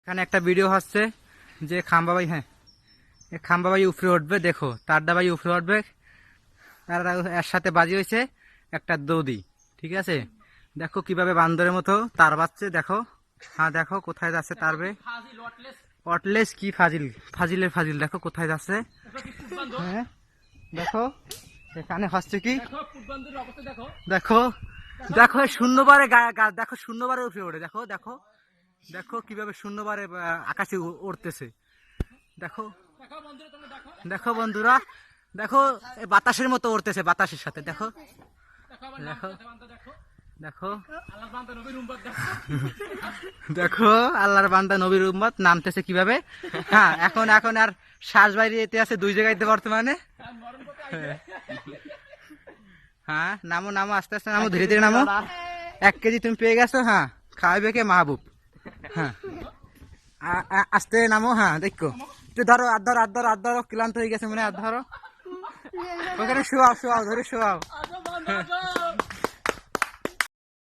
এখানে একটা ভিডিও হচ্ছে যে খাম্বাবাই, হ্যাঁ খাম্বাবাই উপরে উঠবে, দেখো তারডাবাই উপরে উঠবে, তার এর সাথে বাজি হয়েছে একটা দৌদি, ঠিক আছে। দেখো কিভাবে বান্দরের মতো তার বাচ্ছে, দেখো হ্যাঁ দেখো কোথায় যাচ্ছে তারবে অটলেস কি ফাজিল, ফাজিলের ফাজিল, দেখো কোথায় যাচ্ছে। হ্যাঁ দেখো এখানে হচ্ছে কি, দেখো দেখো শূন্যবারে দেখো শূন্যবারে উঠে ওঠে, দেখো দেখো দেখো কিভাবে শূন্যবারে আকাশে উড়তেছে, দেখো দেখো বন্ধুরা, দেখো বাতাসের মতো উড়তেছে, বাতাসের সাথে, দেখো দেখো দেখো দেখো আল্লাহর বান্দা নবীর উম্মত নামতেছে কিভাবে। হ্যাঁ এখন এখন আর শ্বাস বাইরে যেতে আছে দুই জায়গায় বর্তমানে। হ্যাঁ নামো নামো আস্তে আস্তে নামো, ধীরে ধীরে নামো। 1 কেজি তুমি পেয়ে গেছো, হ্যাঁ খাওয়াবে কে মাহবুব। হ্যাঁ আস্তে নামো, হ্যাঁ দেখো একটু ধরো, আর ধরো আর ধরো আর ধরো, ক্লান্ত হয়ে গেছে মনে হয়, আর ধরো ওখানে শোয়াও শোয়াও, ধরে শোয়াও।